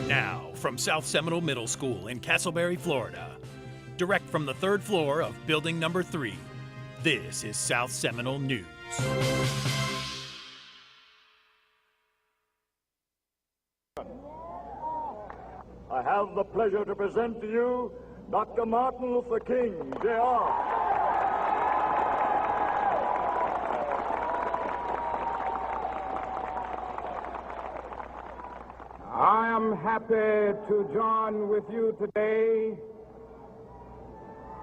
now, from South Seminole Middle School in Castleberry, Florida, direct from the 3rd floor of Building Number 3, this is South Seminole News. I have the pleasure to present to you Dr. Martin Luther King, Jr. I am happy to join with you today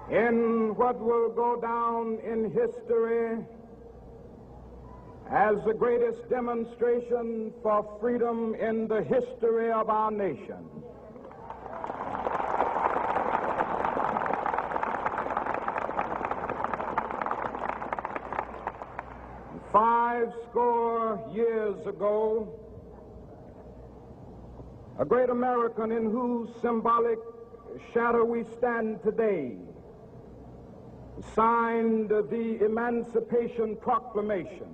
in what will go down in history as the greatest demonstration for freedom in the history of our nation. Five score years ago, a great American in whose symbolic shadow we stand today signed the Emancipation Proclamation.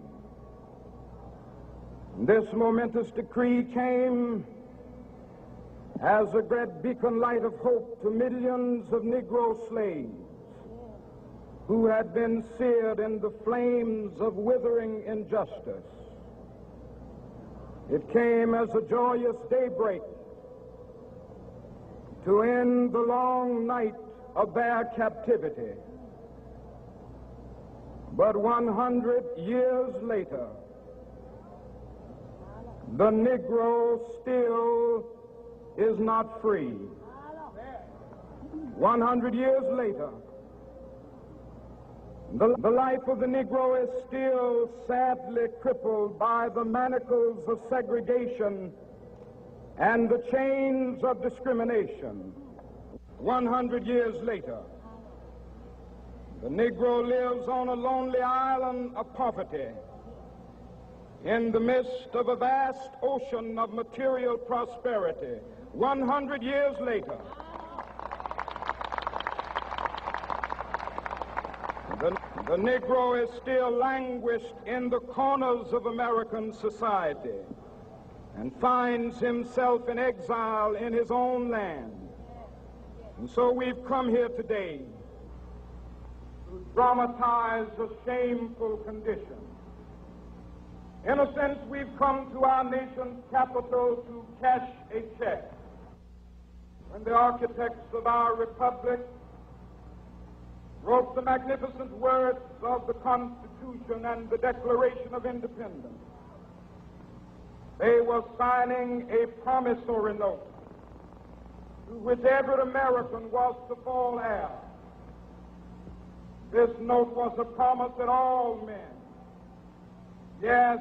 This momentous decree came as a great beacon light of hope to millions of Negro slaves who had been seared in the flames of withering injustice. It came as a joyous daybreak to end the long night of their captivity. But 100 years later, the Negro still is not free. 100 years later, the life of the Negro is still sadly crippled by the manacles of segregation and the chains of discrimination. 100 years later, the Negro lives on a lonely island of poverty in the midst of a vast ocean of material prosperity. 100 years later, the Negro is still languished in the corners of American society and finds himself in exile in his own land. And so we've come here today to dramatize a shameful condition. In a sense, we've come to our nation's capital to cash a check. When the architects of our republic wrote the magnificent words of the Constitution and the Declaration of Independence, they were signing a promissory note to which every American was to fall heir. This note was a promise that all men, yes,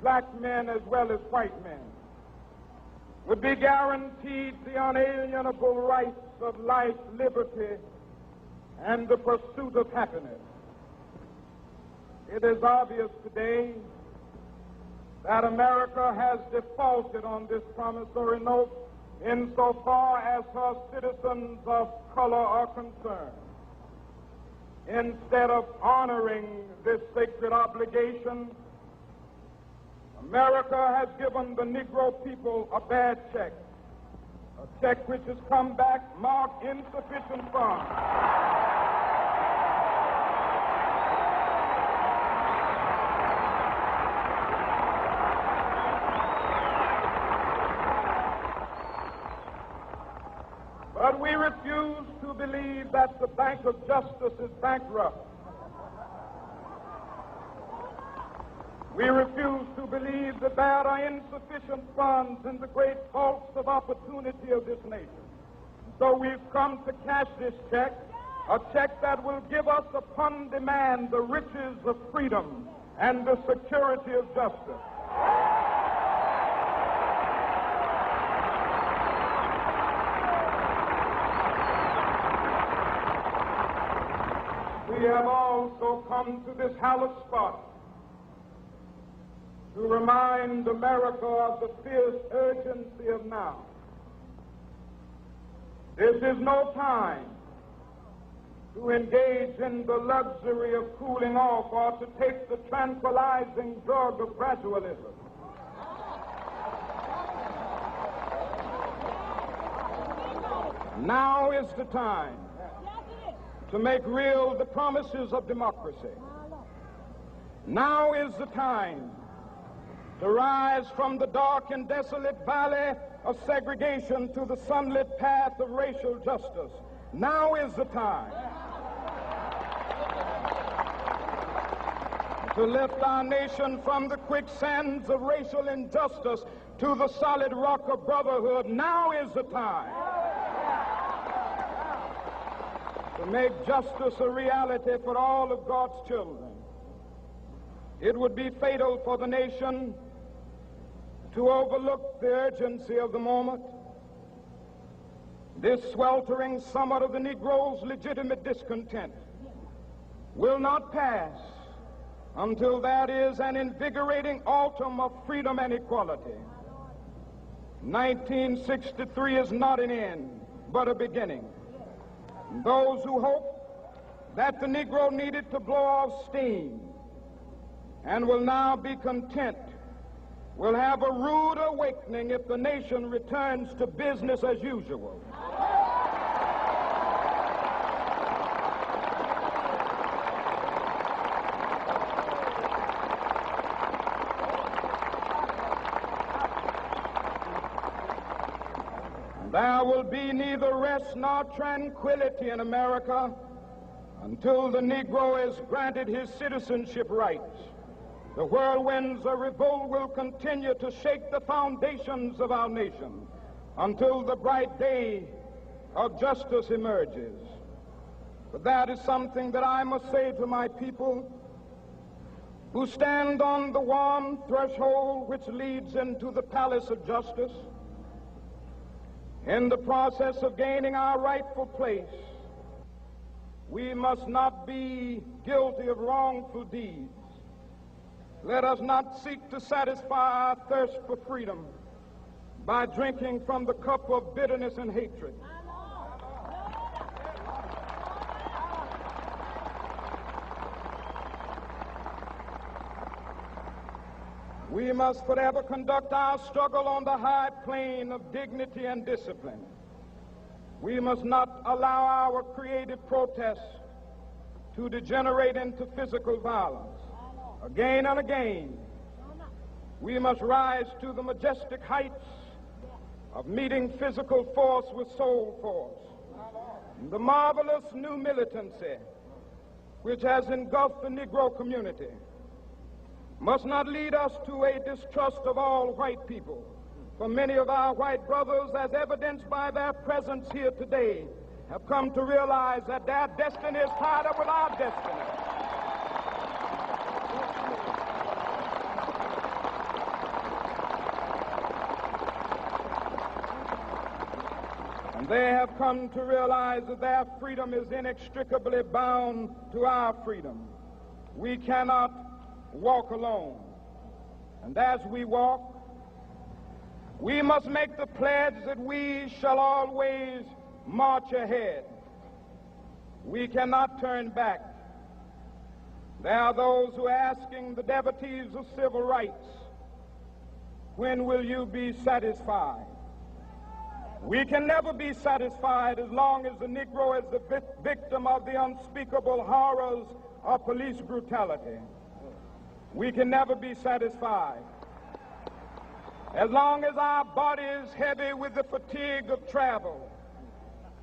black men as well as white men, would be guaranteed the unalienable rights of life, liberty, and the pursuit of happiness. It is obvious today that America has defaulted on this promissory note insofar as her citizens of color are concerned. Instead of honoring this sacred obligation, America has given the Negro people a bad check, a check which has come back marked insufficient funds. But we refuse to believe that the Bank of Justice is bankrupt. We refuse to believe that there are insufficient funds in the great vaults of opportunity of this nation. So we've come to cash this check, a check that will give us upon demand the riches of freedom and the security of justice. We have also come to this hallowed spot to remind America of the fierce urgency of now. This is no time to engage in the luxury of cooling off or to take the tranquilizing drug of gradualism. Now is the time to make real the promises of democracy. Now is the time to rise from the dark and desolate valley of segregation to the sunlit path of racial justice. Now is the time to lift our nation from the quicksands of racial injustice to the solid rock of brotherhood. Now is the time to make justice a reality for all of God's children. It would be fatal for the nation to overlook the urgency of the moment. This sweltering summit of the Negro's legitimate discontent will not pass until that is an invigorating autumn of freedom and equality. 1963 is not an end, but a beginning. Those who hope that the Negro needed to blow off steam and will now be content will have a rude awakening if the nation returns to business as usual. There will be neither rest nor tranquility in America until the Negro is granted his citizenship rights. The whirlwinds of revolt will continue to shake the foundations of our nation until the bright day of justice emerges. But that is something that I must say to my people who stand on the warm threshold which leads into the palace of justice. In the process of gaining our rightful place, we must not be guilty of wrongful deeds. Let us not seek to satisfy our thirst for freedom by drinking from the cup of bitterness and hatred. We must forever conduct our struggle on the high plane of dignity and discipline. We must not allow our creative protests to degenerate into physical violence. Again and again, we must rise to the majestic heights of meeting physical force with soul force. The marvelous new militancy which has engulfed the Negro community must not lead us to a distrust of all white people. For many of our white brothers, as evidenced by their presence here today, have come to realize that their destiny is tied up with our destiny. And they have come to realize that their freedom is inextricably bound to our freedom. We cannot walk alone. And as we walk, we must make the pledge that we shall always march ahead. We cannot turn back. There are those who are asking the devotees of civil rights, when will you be satisfied? We can never be satisfied as long as the Negro is the victim of the unspeakable horrors of police brutality. We can never be satisfied as long as our bodies, heavy with the fatigue of travel,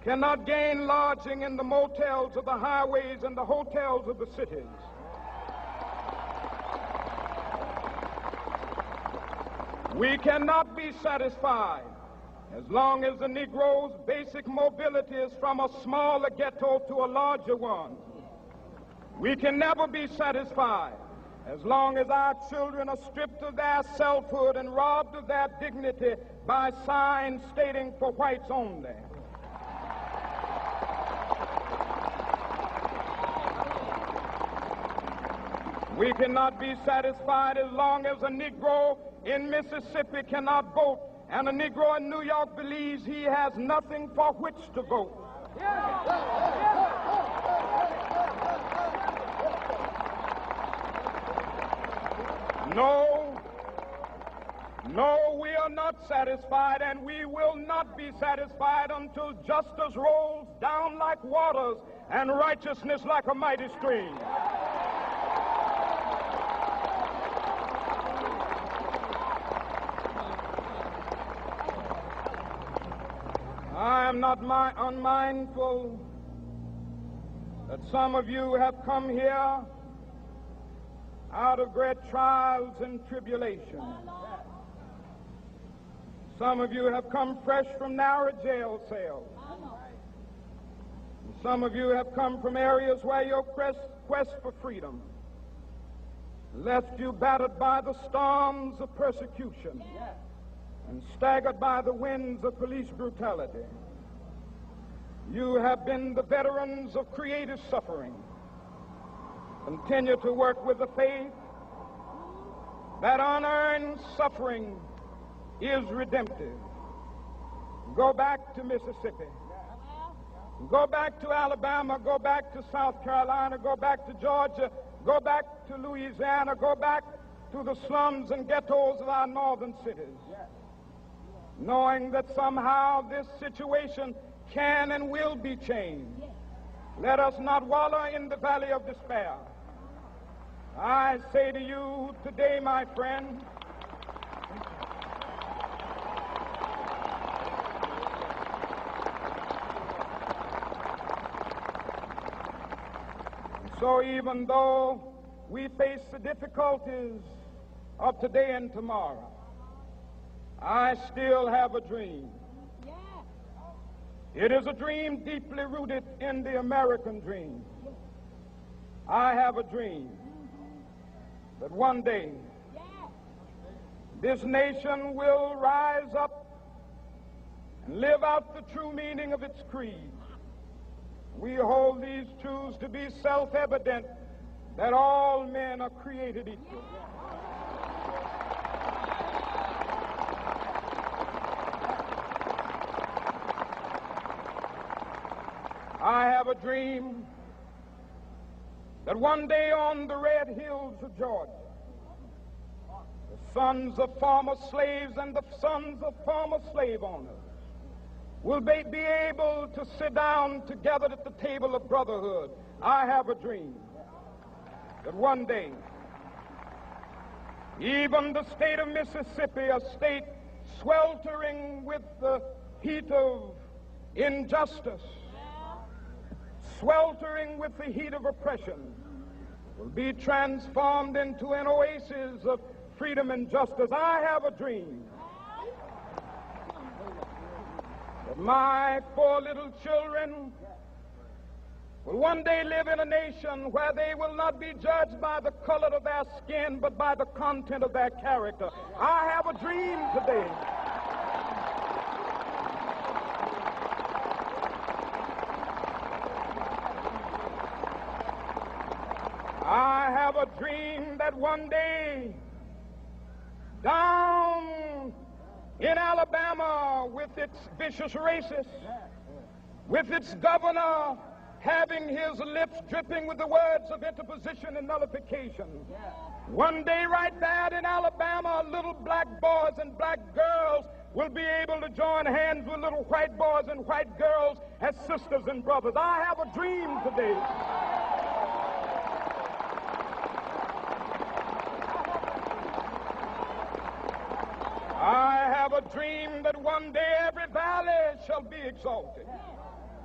cannot gain lodging in the motels of the highways and the hotels of the cities. We cannot be satisfied as long as the Negro's basic mobility is from a smaller ghetto to a larger one. We can never be satisfied as long as our children are stripped of their selfhood and robbed of their dignity by signs stating for whites only. We cannot be satisfied as long as a Negro in Mississippi cannot vote and a Negro in New York believes he has nothing for which to vote. No, we are not satisfied, and we will not be satisfied until justice rolls down like waters and righteousness like a mighty stream. I am not unmindful that some of you have come here out of great trials and tribulations. Some of you have come fresh from narrow jail cells. Some of you have come from areas where your quest for freedom left you battered by the storms of persecution and staggered by the winds of police brutality. You have been the veterans of creative suffering. Continue to work with the faith that unearned suffering is redemptive. Go back to Mississippi. Go back to Alabama. Go back to South Carolina. Go back to Georgia. Go back to Louisiana. Go back to the slums and ghettos of our northern cities, knowing that somehow this situation can and will be changed. Let us not wallow in the valley of despair. I say to you today, my friend, so even though we face the difficulties of today and tomorrow, I still have a dream. It is a dream deeply rooted in the American dream. I have a dream that one day this nation will rise up and live out the true meaning of its creed. We hold these truths to be self-evident, that all men are created equal. I have a dream that one day on the red hills of Georgia, the sons of former slaves and the sons of former slave owners will be able to sit down together at the table of brotherhood. I have a dream that one day, even the state of Mississippi, a state sweltering with the heat of injustice, sweltering with the heat of oppression, will be transformed into an oasis of freedom and justice. I have a dream that my 4 little children will one day live in a nation where they will not be judged by the color of their skin, but by the content of their character. I have a dream today I have a dream that one day down in Alabama, with its vicious racists, with its governor having his lips dripping with the words of interposition and nullification, one day right there in Alabama, little black boys and black girls will be able to join hands with little white boys and white girls as sisters and brothers. I have a dream today I have a dream that one day every valley shall be exalted,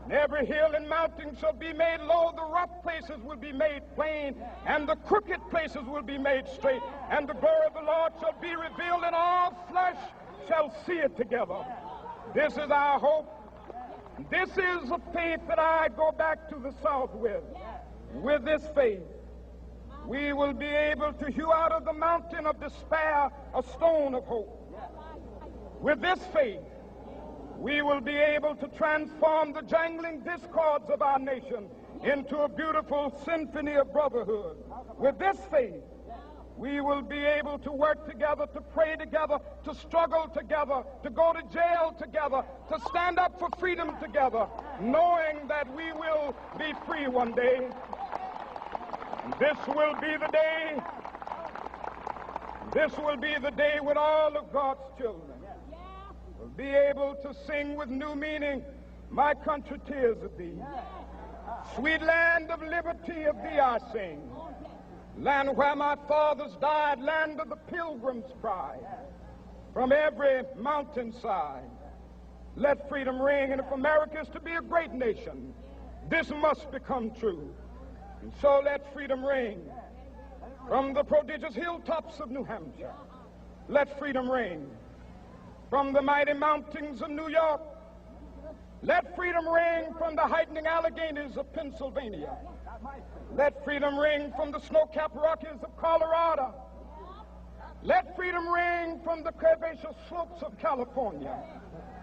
and every hill and mountain shall be made low, the rough places will be made plain, and the crooked places will be made straight, and the glory of the Lord shall be revealed, and all flesh shall see it together. This is our hope. This is the faith that I go back to the South with. With this faith, we will be able to hew out of the mountain of despair a stone of hope. With this faith, we will be able to transform the jangling discords of our nation into a beautiful symphony of brotherhood. With this faith, we will be able to work together, to pray together, to struggle together, to go to jail together, to stand up for freedom together, knowing that we will be free one day. This will be the day This will be the day when all of God's children will be able to sing with new meaning, my country, tears of thee. Sweet land of liberty, of thee I sing. Land where my fathers died, land of the pilgrim's pride. From every mountainside, let freedom ring. And if America is to be a great nation, this must become true. And so let freedom ring. From the prodigious hilltops of New Hampshire, let freedom ring. From the mighty mountains of New York, let freedom ring. From the heightening Alleghenies of Pennsylvania, let freedom ring. From the snow-capped Rockies of Colorado, let freedom ring. From the curvaceous slopes of California.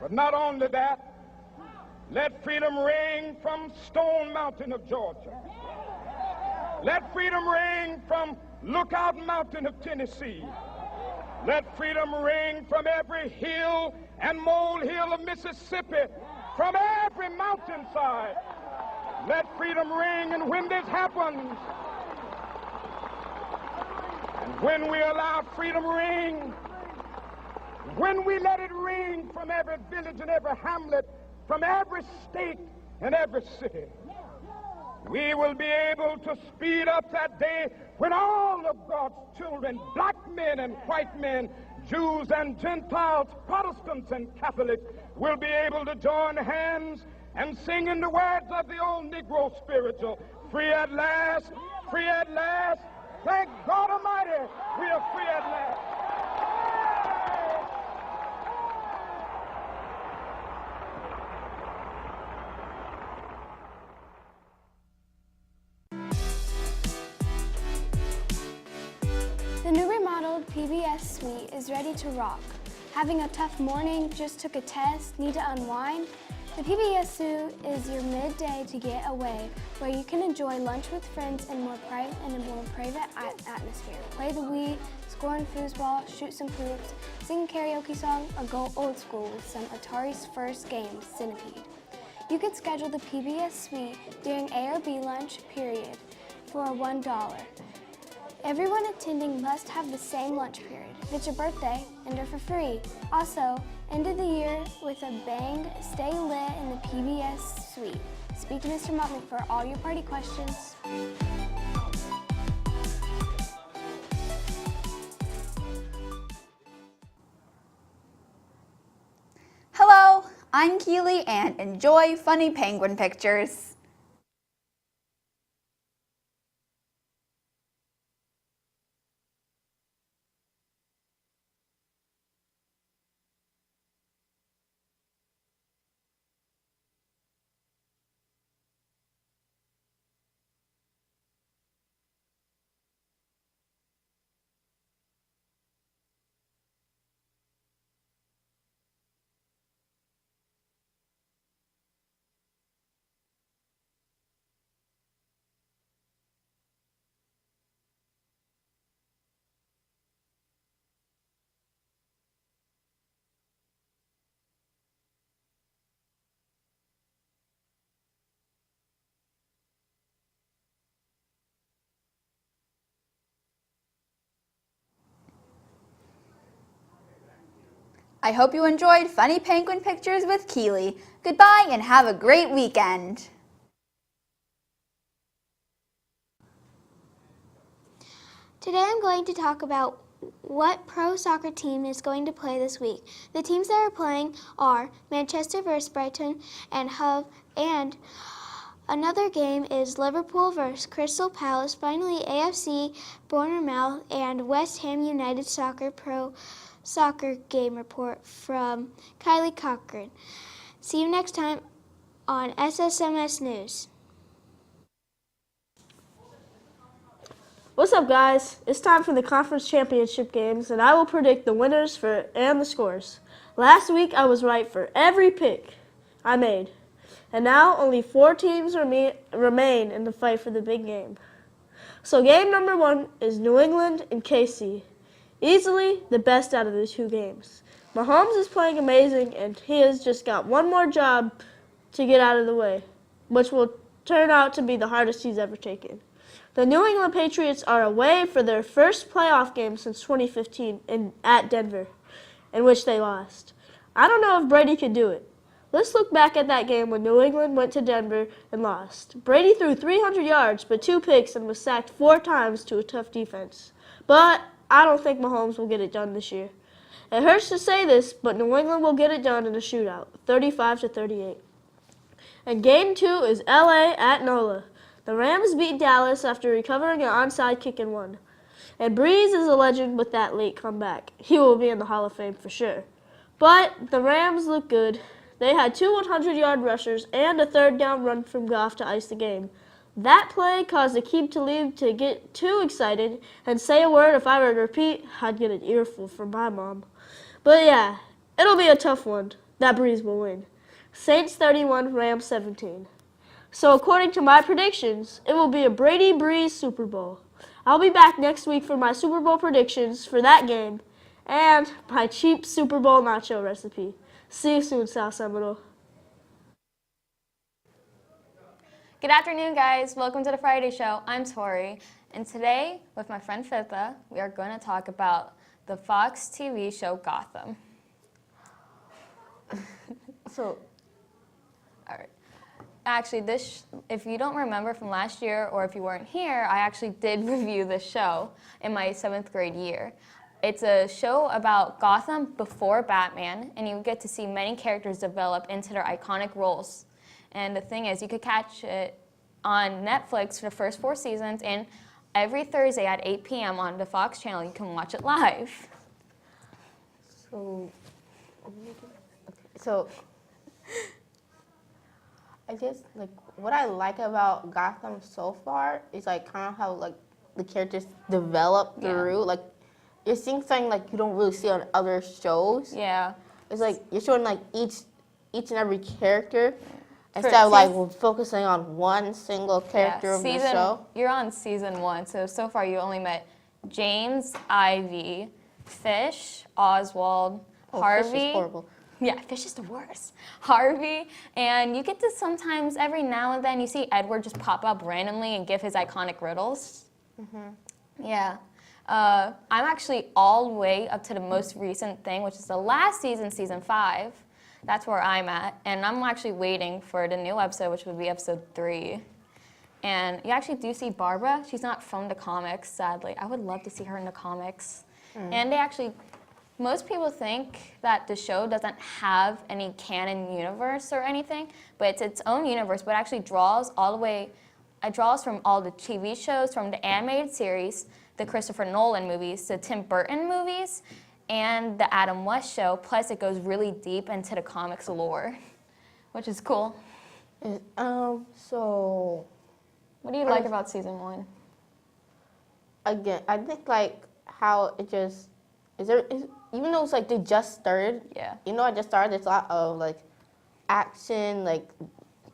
But not only that, let freedom ring from Stone Mountain of Georgia. Let freedom ring from Lookout Mountain of Tennessee. Let freedom ring from every hill and molehill of Mississippi, from every mountainside. Let freedom ring. And when this happens, and when we allow freedom ring, when we let it ring from every village and every hamlet, from every state and every city, we will be able to speed up that day when all of God's children, black men and white men, Jews and Gentiles, Protestants and Catholics, will be able to join hands and sing in the words of the old Negro spiritual, free at last, free at last. Thank God Almighty, we are free at last. The new remodeled PBS suite is ready to rock. Having a tough morning, just took a test, need to unwind? The PBS suite is your midday to get away, where you can enjoy lunch with friends in a more private atmosphere. Play the Wii, score in foosball, shoot some hoops, sing a karaoke song, or go old school with some Atari's first game, Centipede. You can schedule the PBS suite during A or B lunch period for $1. Everyone attending must have the same lunch period. If it's your birthday, enter for free. Also, end of the year with a bang, stay lit in the PBS suite. Speak to Mr. Motley for all your party questions. Hello, I'm Keely and enjoy funny penguin pictures. I hope you enjoyed Funny Penguin Pictures with Keely. Goodbye and have a great weekend. Today I'm going to talk about what pro soccer team is going to play this week. The teams that are playing are Manchester vs. Brighton and Hove, and another game is Liverpool vs. Crystal Palace. Finally, AFC, Bournemouth, and West Ham United Pro Soccer Game Report from Kylie Cochran. See you next time on SSMS News. What's up, guys? It's time for the conference championship games, and I will predict the winners and the scores. Last week, I was right for every pick I made, and now only 4 teams remain in the fight for the big game. So game number 1 is New England and KC. Easily the best out of the 2 games. Mahomes is playing amazing, and he has just got one more job to get out of the way, which will turn out to be the hardest he's ever taken. The New England Patriots are away for their first playoff game since 2015 at Denver, in which they lost. I don't know if Brady could do it. Let's look back at that game when New England went to Denver and lost. Brady threw 300 yards but 2 picks and was sacked 4 times to a tough defense. But I don't think Mahomes will get it done this year. It hurts to say this, but New England will get it done in a shootout, 35-38. And game 2 is LA at NOLA. The Rams beat Dallas after recovering an onside kick and won. And Breeze is a legend with that late comeback. He will be in the Hall of Fame for sure. But the Rams look good. They had 2 100-yard rushers and a 3rd down run from Goff to ice the game. That play caused Aqib Talib to get too excited and say a word if I were to repeat, I'd get an earful from my mom. But yeah, it'll be a tough one. That Breeze will win. Saints 31, Rams 17. So according to my predictions, it will be a Brady Breeze Super Bowl. I'll be back next week for my Super Bowl predictions for that game and my cheap Super Bowl nacho recipe. See you soon, South Seminole. Good afternoon, guys. Welcome to the Friday Show. I'm Tori, and today, with my friend Fitha, we are going to talk about the Fox TV show Gotham. All right. Actually, if you don't remember from last year or if you weren't here, I actually did review this show in my 7th grade year. It's a show about Gotham before Batman, and you get to see many characters develop into their iconic roles. And the thing is, you could catch it on Netflix for the first 4 seasons, and every Thursday at 8 p.m. on the Fox channel, you can watch it live. So I guess like what I like about Gotham so far is like kind of how like the characters develop through. Like you're seeing something like you don't really see on other shows. Yeah. It's like you're showing like each and every character instead of like focusing on one single character of the show. You're on season 1, so far you only met James, Ivy, Fish, Oswald, Harvey. Fish is horrible. Yeah, Fish is the worst. Harvey, and you get to sometimes, every now and then, you see Edward just pop up randomly and give his iconic riddles. Yeah. I'm actually all the way up to the most recent thing, which is the last season, season 5. That's where I'm at, and I'm actually waiting for the new episode, which would be episode 3. And you actually do see Barbara. She's not from the comics, sadly. I would love to see her in the comics. And they actually... Most people think that the show doesn't have any canon universe or anything, but it's its own universe, but it actually draws from all the TV shows, from the animated series, the Christopher Nolan movies, the Tim Burton movies, and the Adam West show, plus it goes really deep into the comics lore, which is cool. So... What do you like about season 1? Again, I think like how it just... even though it's like they just started, I just started, there's a lot of like action, like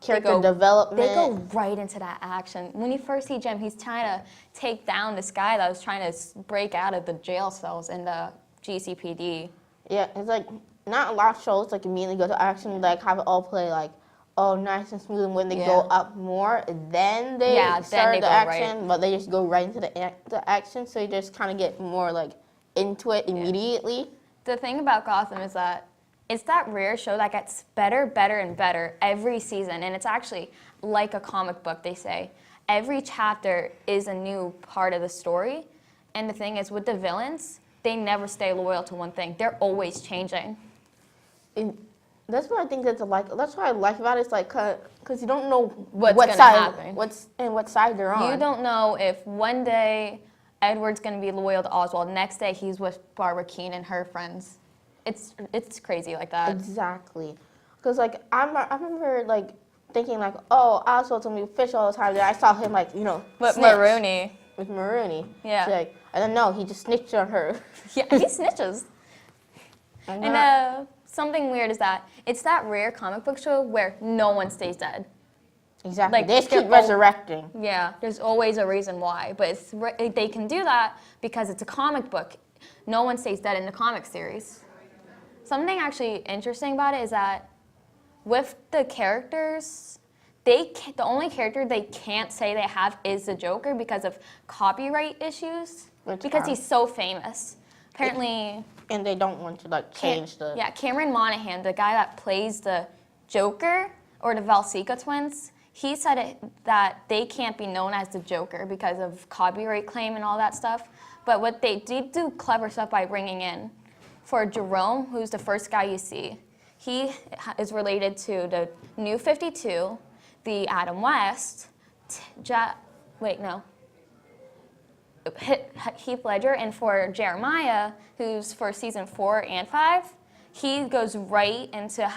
character development. They go right into that action. When you first see Jim, he's trying to take down this guy that was trying to break out of the jail cells in the GCPD. Yeah, it's like not a lot of shows like immediately go to action, like have it all play like nice and smooth, and when they go up more, then they start the action, but they just go right into the action, so you just kind of get more like into it immediately. The thing about Gotham is that it's that rare show that gets better, better, and better every season, and it's actually like a comic book, they say. Every chapter is a new part of the story, and the thing is, with the villains, they never stay loyal to one thing. They're always changing. And that's what I think that's what I like about it. It's like, because you don't know what side they're on. You don't know if one day Edward's going to be loyal to Oswald. Next day, he's with Barbara Keene and her friends. It's crazy like that. Exactly. Because, like, I remember, like, thinking, like, oh, Oswald told me Fish all the time. Then I saw him, like, With Maroney. With Maroney. Yeah. Like, I don't know. He just snitched on her. Yeah, he snitches. And something weird is that it's that rare comic book show where no one stays dead. Exactly. Like, they just keep resurrecting. Yeah, there's always a reason why. But they can do that because it's a comic book. No one stays dead in the comic series. Something actually interesting about it is that with the characters, the only character they can't say they have is the Joker because of copyright issues. Because he's so famous. Apparently. And they don't want to like change the. Yeah, Cameron Monaghan, the guy that plays the Joker or the Valseca twins, he said that they can't be known as the Joker because of copyright claim and all that stuff. But what they did do clever stuff by bringing in, for Jerome, who's the first guy you see, he is related to the New 52, the Adam West, Heath Ledger, and for Jeremiah, who's for season 4 and 5, he goes right into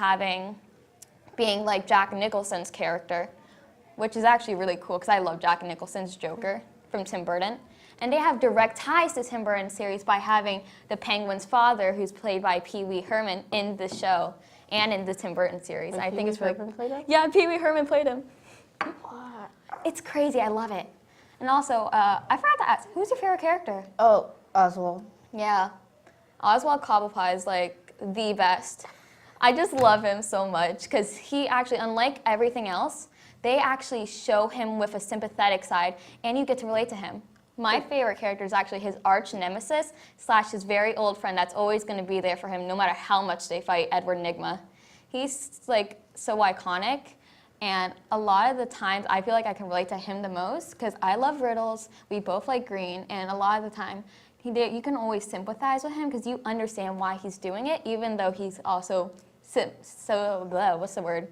being like Jack Nicholson's character, which is actually really cool because I love Jack Nicholson's Joker from Tim Burton. And they have direct ties to Tim Burton's series by having the Penguin's father, who's played by Pee Wee Herman, in the show and in the Tim Burton series. And I think it's really. Played him? Yeah, Pee Wee Herman played him. What? It's crazy. I love it. And also, I forgot to ask, who's your favorite character? Oh, Oswald. Yeah, Oswald Cobblepot is like the best. I just love him so much because he actually, unlike everything else, they actually show him with a sympathetic side, and you get to relate to him. My favorite character is actually his arch nemesis / his very old friend that's always going to be there for him no matter how much they fight, Edward Nygma. He's like so iconic, and a lot of the times I feel like I can relate to him the most because I love riddles, we both like green, and a lot of the time you can always sympathize with him because you understand why he's doing it, even though he's also what's the word?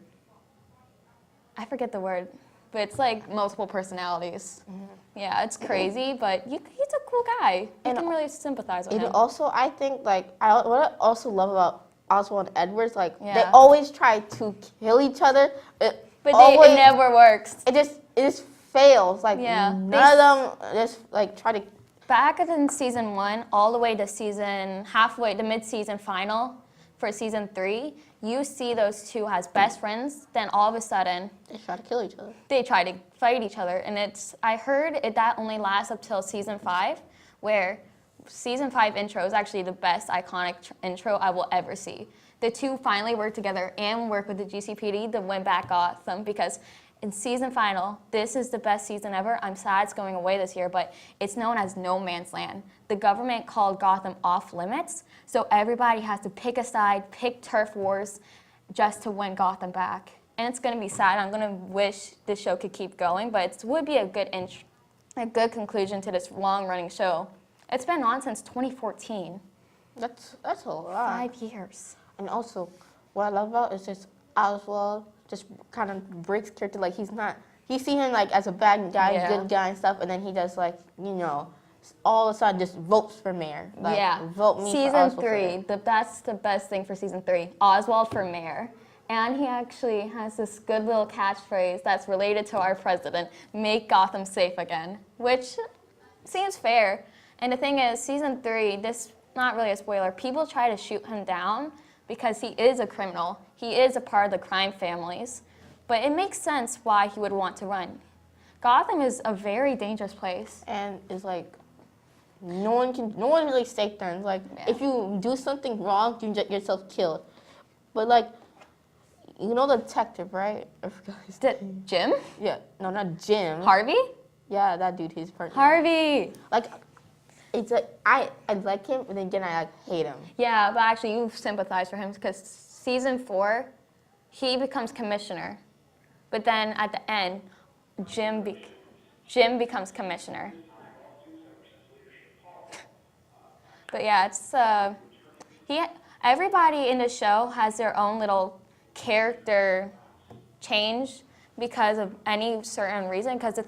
I forget the word. But it's like multiple personalities. Mm-hmm. Yeah, it's crazy, but he's a cool guy. You can really sympathize with him. And also, I think, like, what I also love about Oswald and Edwards, like, they always try to kill each other. But it never works. It just fails. Like, none of them just, like, try to. Back in season 1, all the way to the mid-season final for season 3, you see those two as best friends, then all of a sudden they try to kill each other. They try to fight each other, and I heard that only lasts up till season 5, where season 5 intro is actually the best iconic intro I will ever see. The two finally work together and work with the GCPD to win back Gotham because in season final, this is the best season ever. I'm sad it's going away this year, but it's known as No Man's Land. The government called Gotham off limits, so everybody has to pick a side, pick turf wars, just to win Gotham back. And it's going to be sad. I'm going to wish this show could keep going, but it would be a good conclusion to this long-running show. It's been on since 2014. That's a lot. 5 years. And also, what I love about is just Oswald just kind of breaks character. Like, you see him like as a bad guy, good guy and stuff, and then he just like, all of a sudden just votes for mayor. Like, vote me season for Oswald 3, that's the best thing for season 3. Oswald for mayor. And he actually has this good little catchphrase that's related to our president, make Gotham safe again, which seems fair. And the thing is, season 3, this not really a spoiler, people try to shoot him down because he is a criminal. He is a part of the crime families. But it makes sense why he would want to run. Gotham is a very dangerous place. And it's like, no one really safe there. Like, if you do something wrong, you get yourself killed. But like, the detective, right? I forgot his name. Jim? Yeah, no, not Jim. Harvey? Yeah, that dude, his partner. Harvey! Like, it's like, I like him, but then again, I hate him. Yeah, but actually you sympathize for him because season 4, he becomes commissioner. But then at the end, Jim becomes commissioner. But yeah, it's everybody in the show has their own little character change because of any certain reason. Because the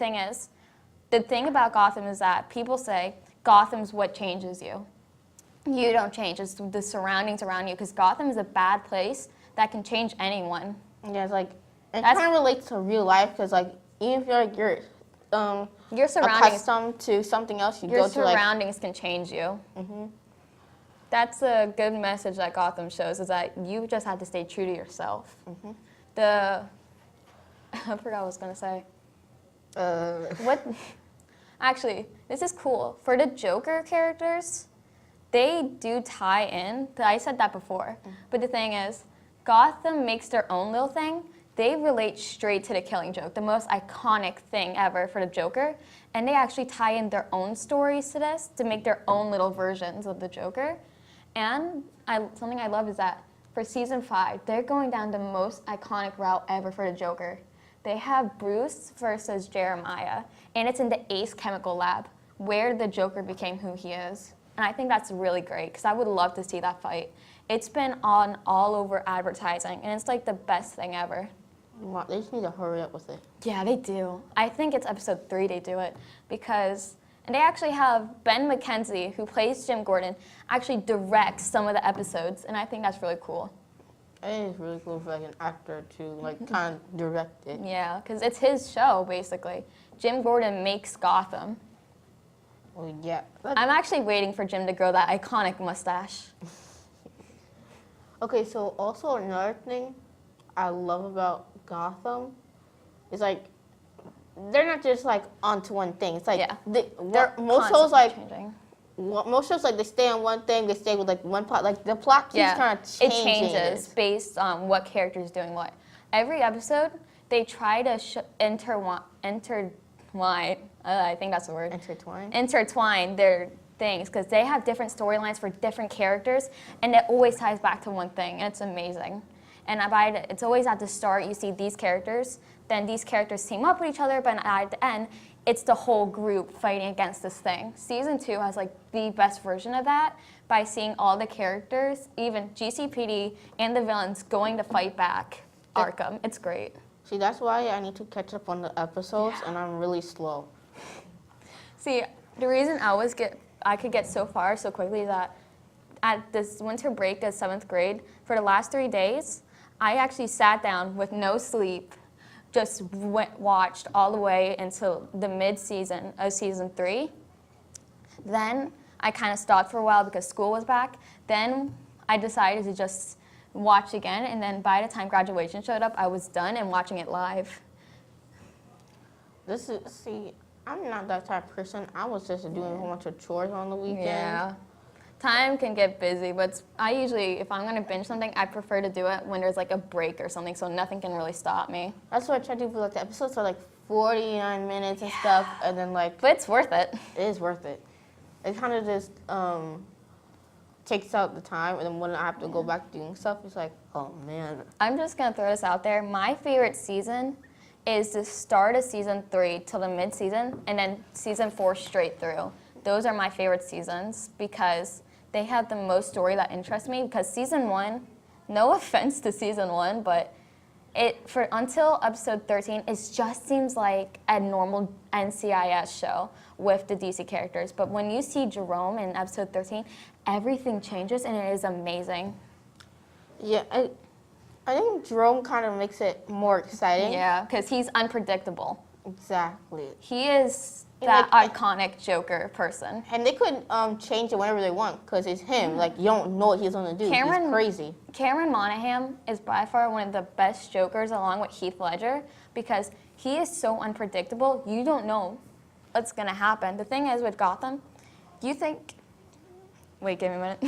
thing about Gotham is that people say Gotham's what changes you. You don't change. It's the surroundings around you. Because Gotham is a bad place that can change anyone. Yeah, it's like it kind of relates to real life because like even if you're your surroundings accustomed to something else, your surroundings can change you. Mm-hmm. That's a good message that Gotham shows is that you just have to stay true to yourself. Mm-hmm. I forgot what I was gonna say. What? Actually, this is cool. For the Joker characters, they do tie in. I said that before. Mm-hmm. But the thing is, Gotham makes their own little thing. they relate straight to the Killing Joke, the most iconic thing ever for the Joker. And they actually tie in their own stories to this to make their own little versions of the Joker. And something I love is that for season 5, they're going down the most iconic route ever for the Joker. They have Bruce versus Jeremiah, and it's in the Ace Chemical Lab, where the Joker became who he is. And I think that's really great, because I would love to see that fight. It's been on all over advertising, and it's like the best thing ever. Wow, they just need to hurry up with it. Yeah, they do. I think it's episode 3 they do it, because, and they actually have Ben McKenzie, who plays Jim Gordon, actually directs some of the episodes, and I think that's really cool. It is really cool for like an actor to like kind of direct it. Yeah, because it's his show, basically. Jim Gordon makes Gotham. Well, yeah. I'm actually waiting for Jim to grow that iconic mustache. Okay, so also another thing I love about Gotham is like they're not just like onto one thing. It's like most shows like changing. Most shows like they stay on one thing. They stay with like one plot. Like the plot keeps kind of changing. It changes based on what character is doing what. Every episode they try to intertwine. I think that's the word. Intertwine their things, because they have different storylines for different characters, and it always ties back to one thing, and it's amazing. And it's always at the start you see these characters, then these characters team up with each other, but at the end, it's the whole group fighting against this thing. Season 2 has like the best version of that by seeing all the characters, even GCPD and the villains going to fight back Arkham. It's great. See, that's why I need to catch up on the episodes, and I'm really slow. See, the reason I could get so far so quickly is that at this winter break of 7th grade, for the last 3 days, I actually sat down with no sleep, just watched all the way until the mid-season of season 3. Then I kind of stopped for a while because school was back. Then I decided to just watch again, and then by the time graduation showed up, I was done and watching it live. I'm not that type of person. I was just doing a whole bunch of chores on the weekend. Yeah. Time can get busy, but I usually, if I'm going to binge something, I prefer to do it when there's like a break or something, so nothing can really stop me. That's what I try to do for like the episodes are like 49 minutes and stuff, and then like... But it's worth it. It is worth it. It kind of just takes out the time, and then when I have to go back doing stuff, it's like, oh man. I'm just going to throw this out there. My favorite season is the start of season 3 till the mid-season, and then season 4 straight through. Those are my favorite seasons because they have the most story that interests me, because season 1, no offense to season 1, but until episode 13, it just seems like a normal NCIS show with the DC characters. But when you see Jerome in episode 13, everything changes and it is amazing. Yeah, I think Jerome kind of makes it more exciting. Yeah, because he's unpredictable. Exactly. He is that iconic Joker person. And they could change it whenever they want, because it's him. Like, you don't know what he's going to do. He's crazy. Cameron Monaghan is by far one of the best Jokers, along with Heath Ledger, because he is so unpredictable. You don't know what's going to happen. The thing is with Gotham, you think... Wait, give me a minute.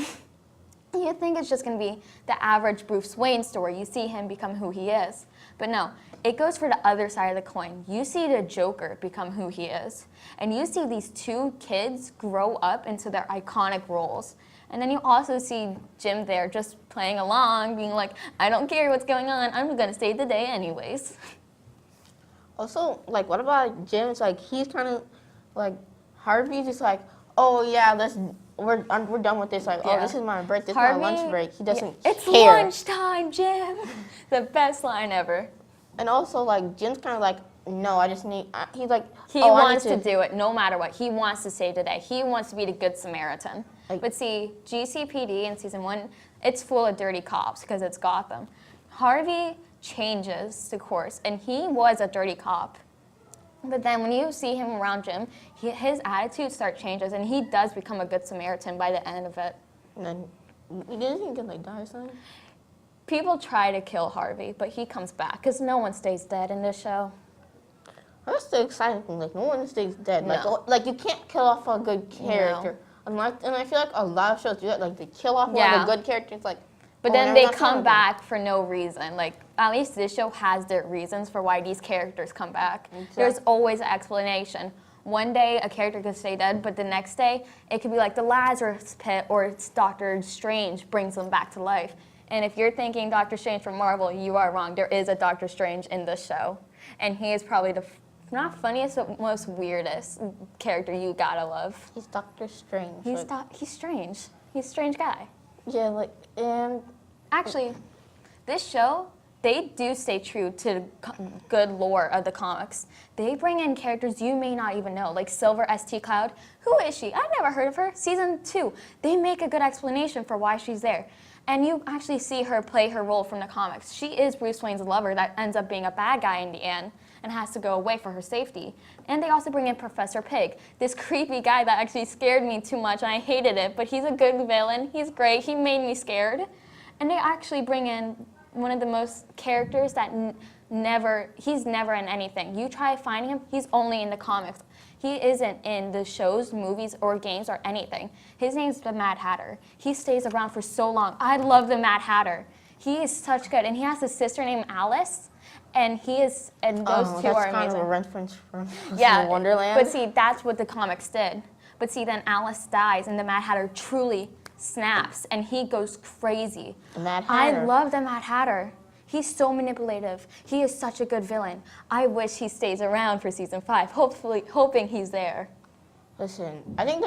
You think it's just going to be the average Bruce Wayne story. You see him become who he is. But no, it goes for the other side of the coin. You see the Joker become who he is. And you see these two kids grow up into their iconic roles. And then you also see Jim there just playing along, being like, I don't care what's going on. I'm going to save the day anyways. Also, like, what about Jim? It's like, he's kind of, like, Harvey's just like, oh, yeah, we're done with this. Like, oh, this is my break. This is my lunch break. He doesn't care. It's lunchtime, Jim. The best line ever. And also, like, Jim's kind of like, no, I just need, he's like, he wants to do it no matter what. He wants to save the day. He wants to be the good Samaritan. But see, GCPD in season 1, it's full of dirty cops because it's Gotham. Harvey changes the course, and he was a dirty cop. But then when you see him around Jim, his attitude changes, and he does become a good Samaritan by the end of it. And then, didn't he get, like, die or something? People try to kill Harvey, but he comes back, because no one stays dead in this show. That's the exciting thing. Like, no one stays dead. No. Like you can't kill off a good character. No. And I feel like a lot of shows do that. Like, they kill off one of the good characters. Like, But then they come back for no reason. Like, at least this show has their reasons for why these characters come back. Exactly. There's always an explanation. One day, a character could stay dead, but the next day, it could be like the Lazarus Pit or it's Doctor Strange brings them back to life. And if you're thinking Doctor Strange from Marvel, you are wrong. There is a Doctor Strange in this show. And he is probably the, not funniest, but most weirdest character you gotta love. He's Doctor Strange. He's strange. He's a strange guy. Yeah, like, and... Actually, this show, they do stay true to the good lore of the comics. They bring in characters you may not even know, like Silver St. Cloud. Who is she? I've never heard of her. Season 2, they make a good explanation for why she's there. And you actually see her play her role from the comics. She is Bruce Wayne's lover that ends up being a bad guy in the end and has to go away for her safety. And they also bring in Professor Pig, this creepy guy that actually scared me too much and I hated it, but he's a good villain. He's great. He made me scared. And they actually bring in one of the most characters that he's never in anything. You try finding him, he's only in the comics. He isn't in the shows, movies, or games, or anything. His name's the Mad Hatter. He stays around for so long. I love the Mad Hatter. He is such good, and he has a sister named Alice, and those two are amazing. That's kind of a reference from Wonderland. But see, that's what the comics did. But see, then Alice dies, and the Mad Hatter truly snaps, and he goes crazy. The Mad Hatter. I love the Mad Hatter. He's so manipulative. He is such a good villain. I wish he stays around for season 5, hoping he's there. Listen, I think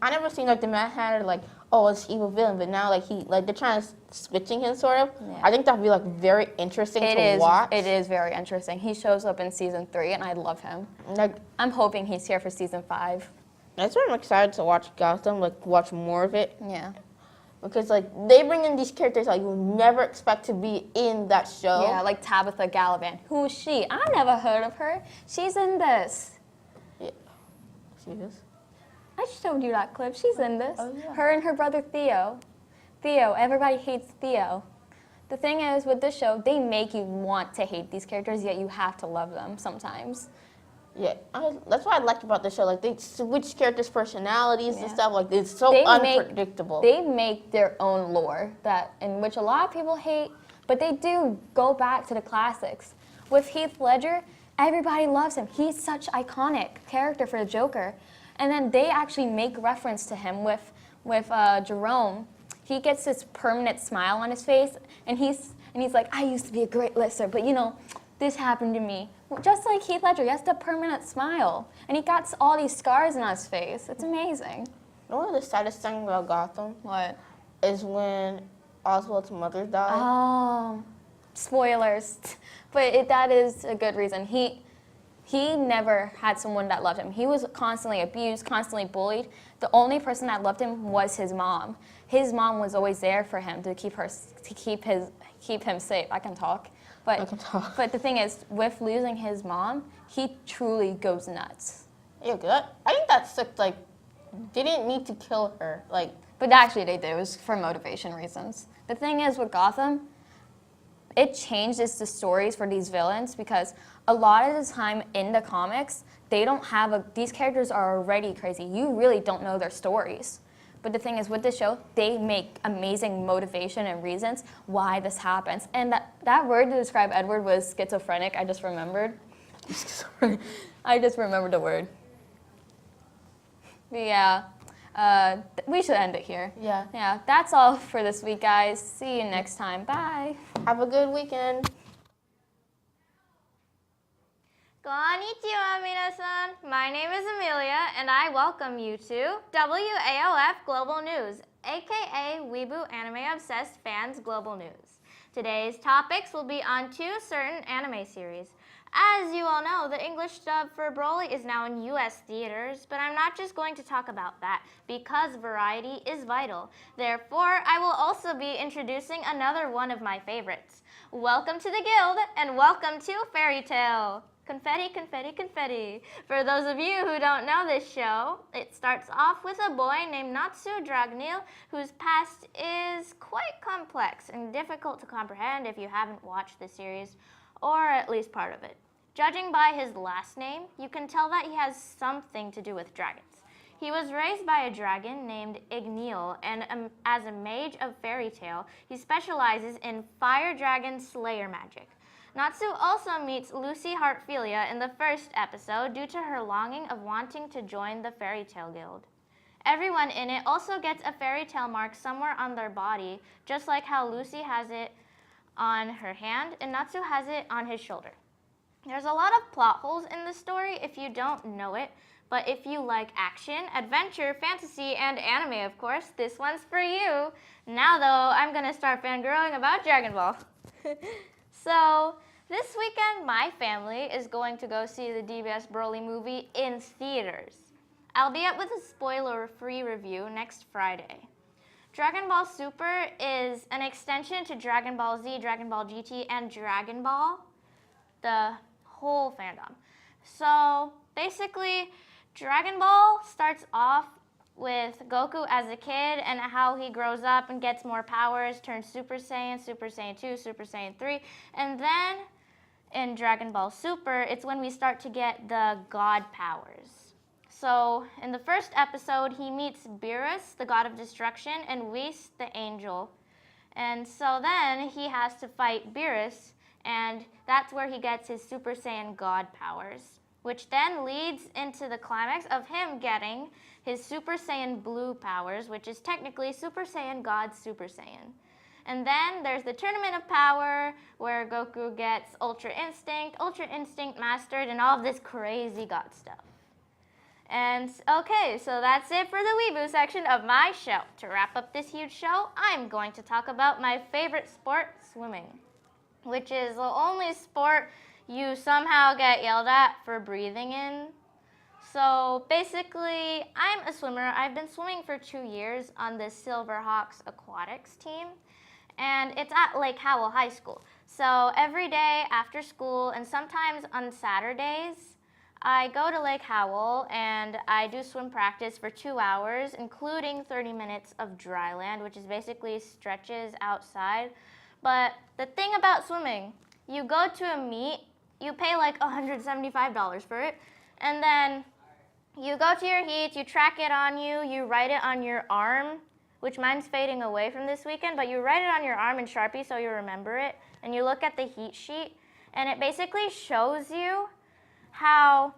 I never seen like the Mad Hatter like, oh, it's evil villain, but now they're trying to switching him sort of. Yeah. I think that'd be like very interesting to watch. It is very interesting. He shows up in season 3, and I love him. Like, I'm hoping he's here for season 5. That's why I'm excited to watch Gotham, like watch more of it. Yeah. Because like they bring in these characters like you never expect to be in that show. Yeah, like Tabitha Gallivan. Who is she? I never heard of her. She's in this. Yeah. She is? I showed you that clip. She's in this. Oh, yeah. Her and her brother Theo. Theo, everybody hates Theo. The thing is with this show, they make you want to hate these characters, yet you have to love them sometimes. Yeah, that's what I liked about the show. Like they switch characters' personalities and stuff. Like it's so unpredictable. They make their own lore in which a lot of people hate, but they do go back to the classics. With Heath Ledger, everybody loves him. He's such an iconic character for the Joker, and then they actually make reference to him with Jerome. He gets this permanent smile on his face, and he's like, I used to be a great listener, but this happened to me. Just like Heath Ledger, he has the permanent smile. And he got all these scars on his face. It's amazing. You know what the saddest thing about Gotham? What? Is when Oswald's mother died. Oh, spoilers. But that is a good reason. He never had someone that loved him. He was constantly abused, constantly bullied. The only person that loved him was his mom. His mom was always there for him to keep him safe. I can talk. But the thing is, with losing his mom, he truly goes nuts. Yeah, good. I think that's like, they didn't need to kill her. But actually they did. It was for motivation reasons. The thing is with Gotham, it changes the stories for these villains because a lot of the time in the comics, they don't have these characters are already crazy. You really don't know their stories. But the thing is, with this show, they make amazing motivation and reasons why this happens. And that word to describe Edward was schizophrenic, I just remembered. I just remembered the word. But yeah, we should end it here. Yeah. Yeah, that's all for this week, guys. See you next time. Bye. Have a good weekend. Konnichiwa, minasan. My name is Amelia, and I welcome you to WAOF Global News, aka Weebu Anime Obsessed Fans Global News. Today's topics will be on 2 certain anime series. As you all know, the English dub for Broly is now in US theaters, but I'm not just going to talk about that, because variety is vital. Therefore, I will also be introducing another one of my favorites. Welcome to the Guild, and welcome to Fairy Tail. Confetti, confetti, confetti. For those of you who don't know this show, it starts off with a boy named Natsu Dragneel, whose past is quite complex and difficult to comprehend if you haven't watched the series, or at least part of it. Judging by his last name, you can tell that he has something to do with dragons. He was raised by a dragon named Igneel, and as a mage of fairy tale, he specializes in fire dragon slayer magic. Natsu also meets Lucy Heartfilia in the first episode due to her longing of wanting to join the fairy tale guild. Everyone in it also gets a fairy tale mark somewhere on their body, just like how Lucy has it on her hand and Natsu has it on his shoulder. There's a lot of plot holes in the story if you don't know it, but if you like action, adventure, fantasy, and anime, of course, this one's for you. Now, though, I'm gonna start fangirling about Dragon Ball. So, this weekend, my family is going to go see the DBS Broly movie in theaters. I'll be up with a spoiler-free review next Friday. Dragon Ball Super is an extension to Dragon Ball Z, Dragon Ball GT, and Dragon Ball, the whole fandom. So, basically, Dragon Ball starts off with Goku as a kid and how he grows up and gets more powers, turns Super Saiyan, Super Saiyan 2, Super Saiyan 3, and then in Dragon Ball Super, it's when we start to get the God powers. So in the first episode, he meets Beerus, the god of destruction, and Whis, the angel. And so then he has to fight Beerus, and that's where he gets his Super Saiyan God powers, which then leads into the climax of him getting his Super Saiyan Blue powers, which is technically Super Saiyan God Super Saiyan. And then there's the Tournament of Power, where Goku gets Ultra Instinct Mastered, and all of this crazy God stuff. And okay, so that's it for the Weeboo section of my show. To wrap up this huge show, I'm going to talk about my favorite sport, swimming, which is the only sport you somehow get yelled at for breathing in. So basically, I'm a swimmer. I've been swimming for 2 years on the Silverhawks Aquatics team, and it's at Lake Howell High School. So every day after school, and sometimes on Saturdays, I go to Lake Howell and I do swim practice for 2 hours, including 30 minutes of dry land, which is basically stretches outside. But the thing about swimming, you go to a meet, you pay like $175 for it, and then you go to your heats, you track it on you, you write it on your arm, which mine's fading away from this weekend, but you write it on your arm in Sharpie so you remember it, and you look at the heat sheet, and it basically shows you how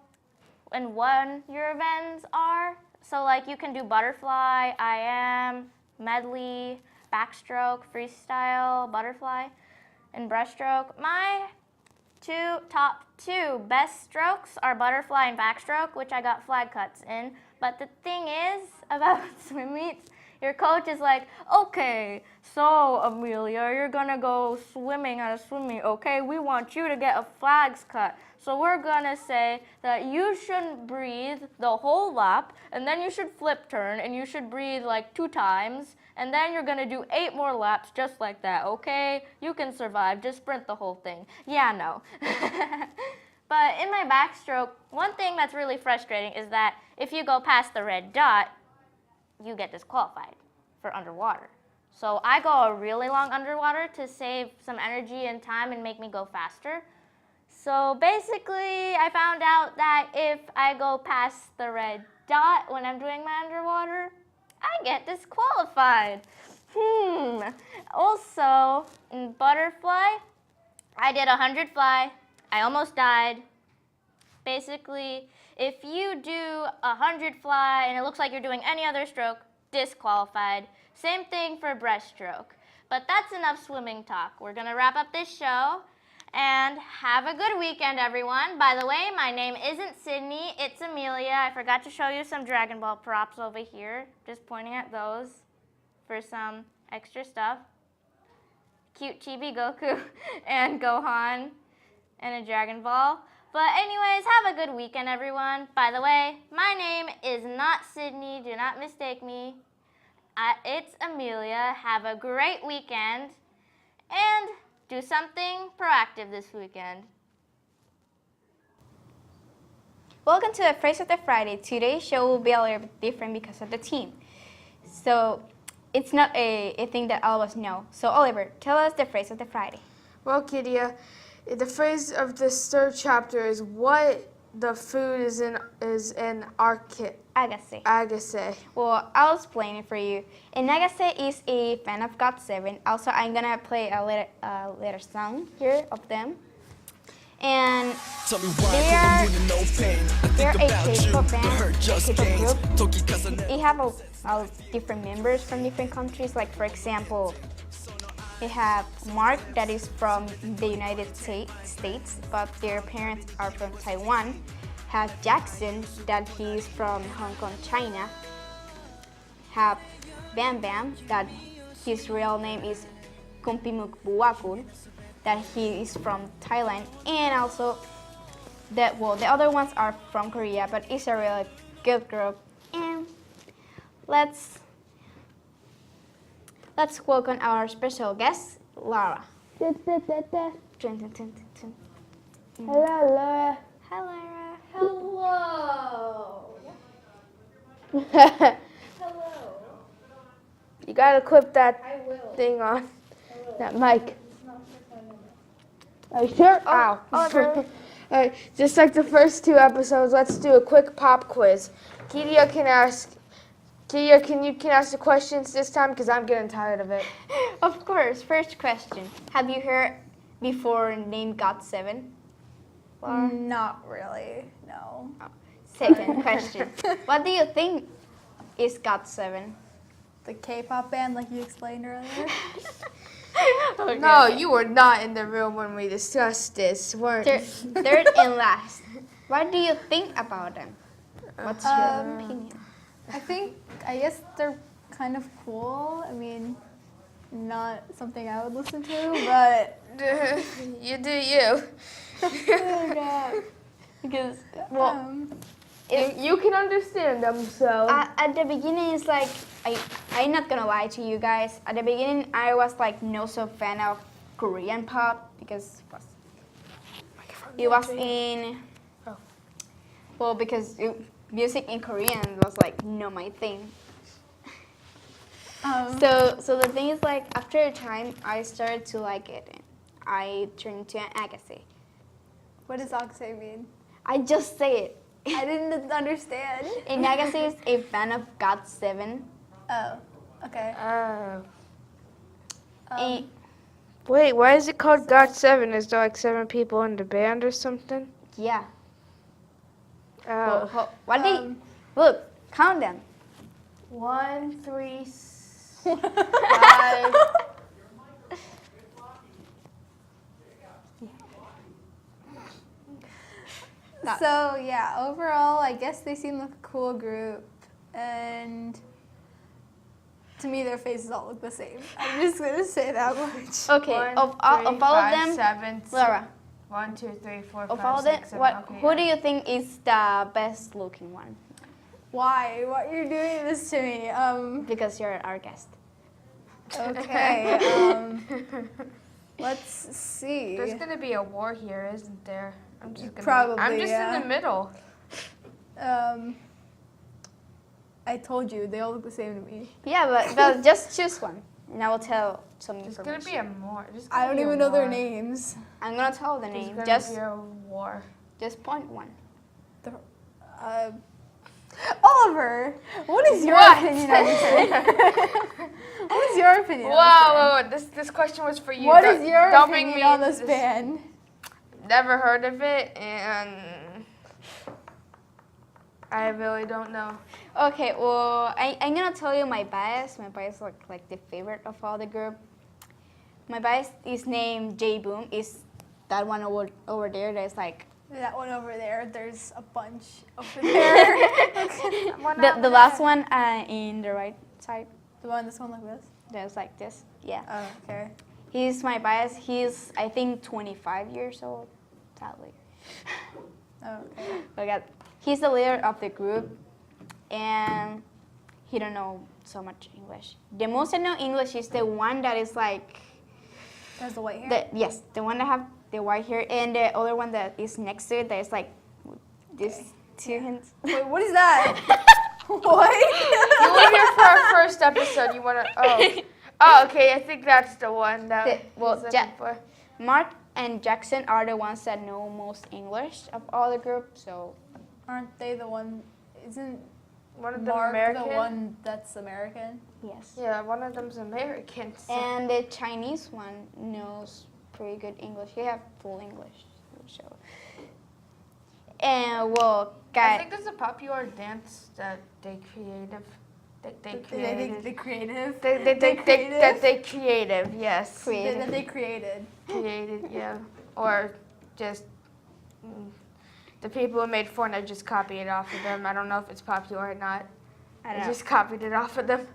and what your events are. So like you can do butterfly, IM, medley, backstroke, freestyle, butterfly, and breaststroke. My top two best strokes are butterfly and backstroke, which I got flag cuts in. But the thing is about swim meets, your coach is like, okay, so Amelia, you're gonna go swimming at a swim meet, okay? We want you to get a flags cut. So we're gonna say that you shouldn't breathe the whole lap, and then you should flip turn, and you should breathe like 2 times, and then you're gonna do 8 more laps just like that, okay? You can survive, just sprint the whole thing. Yeah, no. But in my backstroke, one thing that's really frustrating is that if you go past the red dot, you get disqualified for underwater. So I go a really long underwater to save some energy and time and make me go faster. So basically, I found out that if I go past the red dot when I'm doing my underwater, I get disqualified. Also, in butterfly, I did 100 fly. I almost died. Basically, if you do 100 fly and it looks like you're doing any other stroke, disqualified. Same thing for breaststroke. But that's enough swimming talk. We're gonna wrap up this show. And have a good weekend, everyone. By the way, my name isn't Sydney, it's Amelia. I forgot to show you some Dragon Ball props over here. Just pointing at those for some extra stuff. Cute chibi Goku and Gohan and a Dragon Ball. But anyways, have a good weekend, everyone. By the way, my name is not Sydney. Do not mistake me. It's Amelia. Have a great weekend. And do something proactive this weekend. Welcome to the Phrase of the Friday. Today's show will be a little bit different because of the team. So it's not a thing that all of us know. So Oliver, tell us the Phrase of the Friday. Well, Kidia, the phrase of this third chapter is, what the food is in Agase. Well, I'll explain it for you. And Agase is a fan of GOT7. Also, I'm gonna play a little song here of them. And they're a K-pop band, K-pop group. They have a different members from different countries. Like for example, they have Mark that is from the United States, but their parents are from Taiwan. Have Jackson that he's from Hong Kong, China. Have Bam Bam that his real name is Kumpimuk Buwakun, that he is from Thailand, and also the other ones are from Korea, but it's a really good group. And let's welcome our special guest, Lara. Hello, Laura. Hi, Lara. Hello. You gotta clip that thing on. That mic. Are you sure? Ow. Oliver. Alright, just like the first 2 episodes, let's do a quick pop quiz. Kiria can ask the questions this time because I'm getting tired of it. Of course. First question: have you heard before name GOT7? Not really, no. Second question: what do you think is GOT7? The K-pop band, like you explained earlier. Okay. No, you were not in the room when we discussed this, weren't you? Third and last. What do you think about them? What's your opinion? I guess they're kind of cool. I mean, not something I would listen to, but You do you. Because You can understand them, so. at the beginning, it's like I'm not gonna lie to you guys. At the beginning, I was like no so fan of Korean pop because it was in. Well, because music in Korean was like no my thing. So the thing is like after a time, I started to like it. And I turned to an Agase. what does Agase mean? I just say it. I didn't understand. And Agase is a fan of GOT7. Oh, okay. And Wait, why is it called GOT7? Is there like 7 people in the band or something? yeah. Oh. What do you, look, count them. 1, 3, 5. So yeah, overall, I guess they seem like a cool group, and to me, their faces all look the same. I'm just gonna say that much. Okay, 1, of all of them, 7, Laura, 1, 2, 3, 4, of 5, all of them, 6, 7. who do you think is the best looking one? Why? Why are you doing this to me? Because you're our guest. Okay. Let's see. There's gonna be a war here, isn't there? I'm just Probably, yeah. in the middle. I told you they all look the same to me. Yeah, but just choose one, and I will tell some There's information. gonna be a war. I don't even know their names. I'm gonna tell the There's name. gonna Just be a war. point one. Oliver, what is your opinion on this? What is your opinion? Whoa, this question was for you. What is your Don't bring opinion me on into this band? Never heard of it, and I really don't know. Okay, well, I'm gonna tell you my bias. My bias is like the favorite of all the group. My bias is named J Boom. Is that one over there? That's like That one over there. There's a bunch over there. the last one in the right side. This one like this. That's like this. Yeah. Oh, okay. He's my bias. He's I think 25 years old. Sadly. Oh, okay. But God, he's the leader of the group, and he don't know so much English. The most I know English is the one that is like. There's the white hair. Yes, the one that have the white hair, and the other one that is next to it that is like this two hands. Wait, what is that? What? You were here for our first episode. You wanna? Oh, okay. I think that's the one that. Well, he's looking for. Mark and Jackson are the ones that know most English of all the group. So, aren't they the one? Isn't one of them Mark American? the one that's American? yes. Yeah, one of them's American. So. And the Chinese one knows pretty good English. He have full English. So, and well, guys. I think it's a popular dance that they creative. They created. They creative. They creative. Yes. That they created. Created, yeah. Or just the people who made Fortnite just copied it off of them. I don't know if it's popular or not. They just copied it off of them.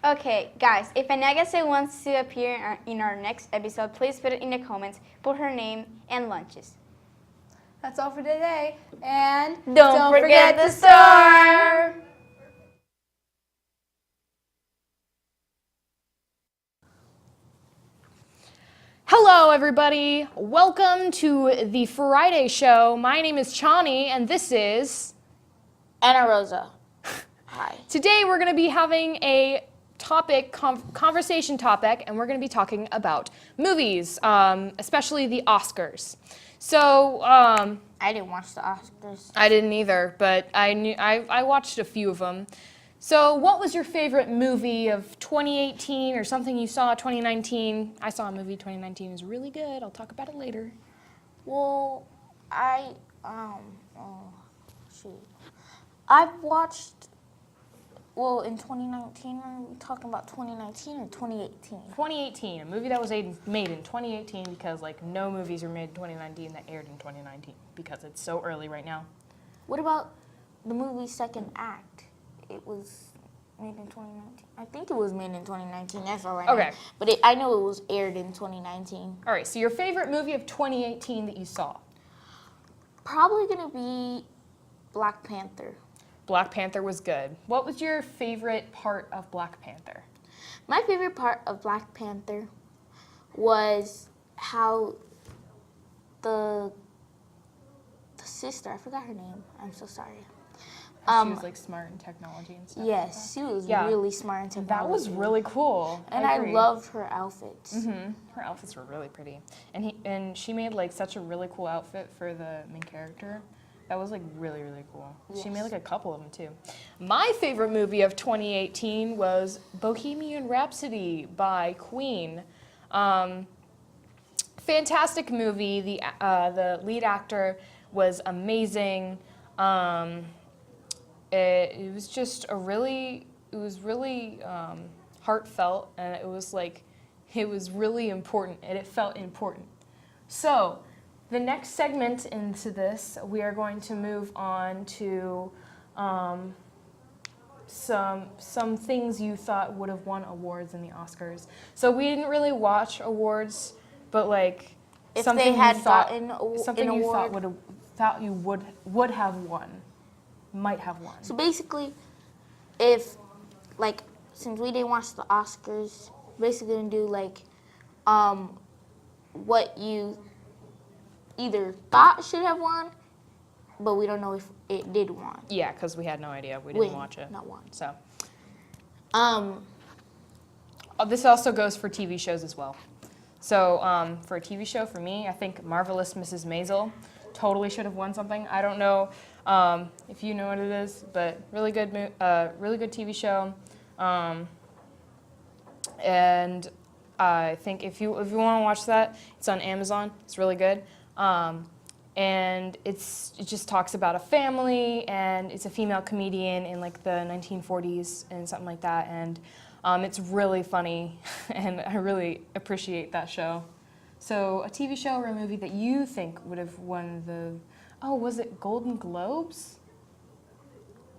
Okay, guys, if Anagase wants to appear in our next episode, please put it in the comments. Put her name and lunches. That's all for today. And Don't forget the store! Hello, everybody. Welcome to the Friday show. My name is Chani, and this is Anna Rosa. Hi. Today we're going to be having a topic, conversation topic, and we're going to be talking about movies, especially the Oscars. So, I didn't watch the Oscars. I didn't either, but I watched a few of them. So, what was your favorite movie of 2018 or something you saw 2019? I saw a movie 2019. It was really good. I'll talk about it later. Well, I've watched, in 2019, are we talking about 2019 or 2018? 2018, a movie that was made in 2018 because no movies were made in 2019 that aired in 2019 because it's so early right now. What about the movie Second Act? It was made in 2019. I think it was made in 2019. That's all right. Okay. But I know it was aired in 2019. All right, so your favorite movie of 2018 that you saw? Probably going to be Black Panther. Black Panther was good. What was your favorite part of Black Panther? My favorite part of Black Panther was how the sister, I forgot her name. I'm so sorry. She was smart in technology and stuff. Yes, she was really smart in technology. That was really cool. And I loved her outfits. Mm-hmm. Her outfits were really pretty. And she made such a really cool outfit for the main character. That was really, really cool. Yes. She made a couple of them too. My favorite movie of 2018 was Bohemian Rhapsody by Queen. Fantastic movie. The lead actor was amazing. It was just really heartfelt, and it was really important, and it felt important. So, the next segment into this, we are going to move on to some things you thought would have won awards in the Oscars. So we didn't really watch awards, but if something they had you thought, gotten something an you award, thought you would have won. Might have won. So basically, if since we didn't watch the Oscars, basically gonna do what you either thought should have won, but we don't know if it did won. Yeah, because we had no idea. We didn't watch it. Not won. So. This also goes for TV shows as well. So for a TV show, for me, I think Marvelous Mrs. Maisel totally should have won something. I don't know if you know what it is, but really good TV show. And I think if you want to watch that, it's on Amazon. It's really good. And it just talks about a family, and it's a female comedian in the 1940s and something like that. And it's really funny, and I really appreciate that show. So a TV show or a movie that you think would have won the, was it Golden Globes?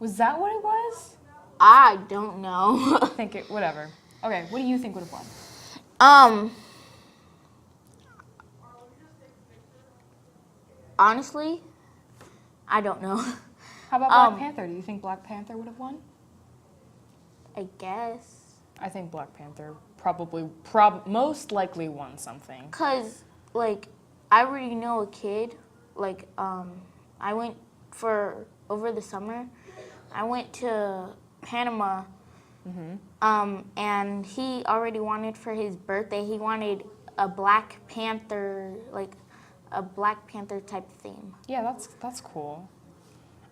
Was that what it was? I don't know. I think whatever. Okay, what do you think would have won? Honestly, I don't know. How about Black Panther? Do you think Black Panther would have won? I guess. I think Black Panther most likely won something. Cause I already know a kid. I went over the summer. I went to Panama. Mm-hmm. And he already wanted for his birthday. He wanted a Black Panther a Black Panther type theme. Yeah, that's cool.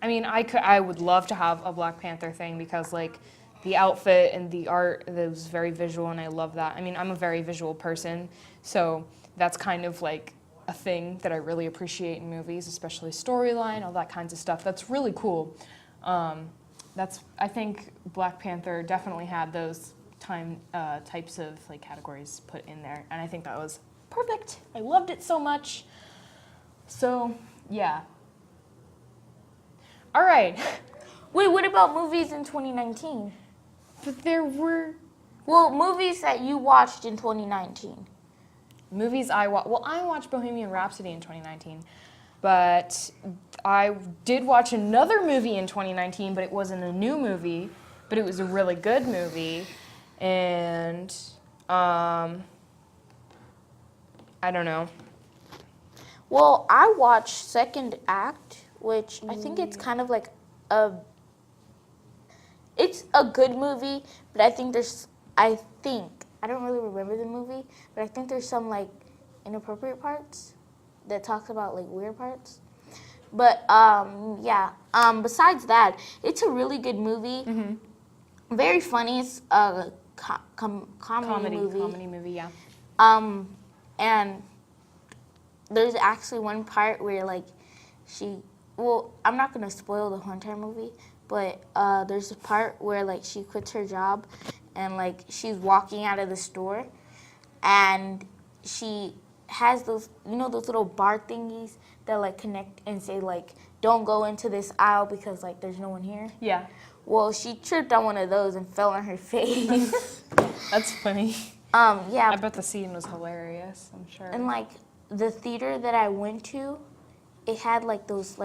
I mean, I would love to have a Black Panther thing because like the outfit and the art, it was very visual and I love that. I mean, I'm a very visual person, so that's kind of like a thing that I really appreciate in movies, especially storyline, all that kinds of stuff. That's really cool. I think Black Panther definitely had those types of like categories put in there, and I think that was perfect. I loved it so much. So, yeah. All right. Wait, what about movies in 2019? But there were... Well, movies that you watched in 2019. Movies I watched... Well, I watched Bohemian Rhapsody in 2019. But I did watch another movie in 2019, but it wasn't a new movie. But it was a really good movie. And... I don't know. Well, I watched Second Act, which I think it's kind of like it's a good movie, but I think I don't really remember the movie, but I think there's some like inappropriate parts that talks about like weird parts. But besides that, it's a really good movie. Mm-hmm. Very funny. It's a comedy movie. Comedy movie, yeah. And there's actually one part where like I'm not gonna spoil the whole entire movie, but there's a part where like she quits her job and like she's walking out of the store and she has those little bar thingies that like connect and say like don't go into this aisle because like there's no one here. Yeah. Well, she tripped on one of those and fell on her face. That's funny. Yeah. I bet the scene was hilarious, I'm sure. And like the theater that I went to, it had like those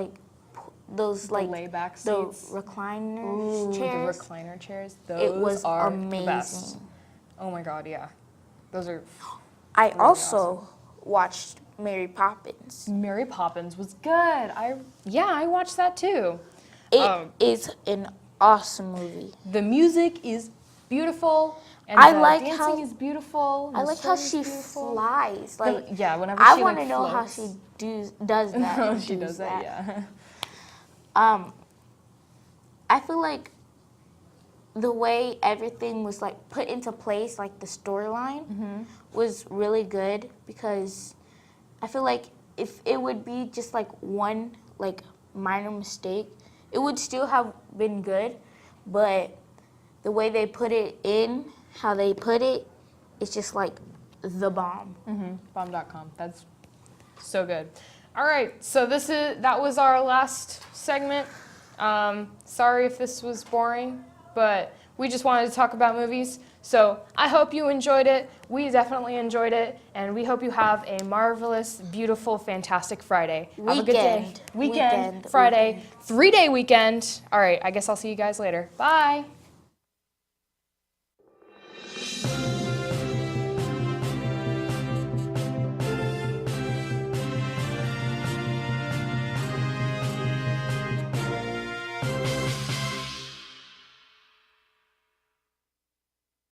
layback seats, the recliner chairs. The recliner chairs. It was are amazing. The best. Oh my God, yeah. Those are. I really also awesome. watched Mary Poppins. Mary Poppins was good. I watched that too. It is an awesome movie. The music is beautiful. And I the like dancing how is beautiful. I like how she flies. Like whenever I she want to like, know floats. how she does that. No, she does that. Yeah. I feel like the way everything was like put into place, like the storyline, was really good because I feel like if it would be just like one like minor mistake, it would still have been good, but the way they put it in, how they put it, it's just like the bomb. Bomb.com. That's so good. All right, so that was our last segment. Sorry if this was boring, but we just wanted to talk about movies. So I hope you enjoyed it. We definitely enjoyed it, and we hope you have a marvelous, beautiful, fantastic Friday. Have a good day. Weekend, Friday, 3-day weekend. All right, I guess I'll see you guys later. Bye.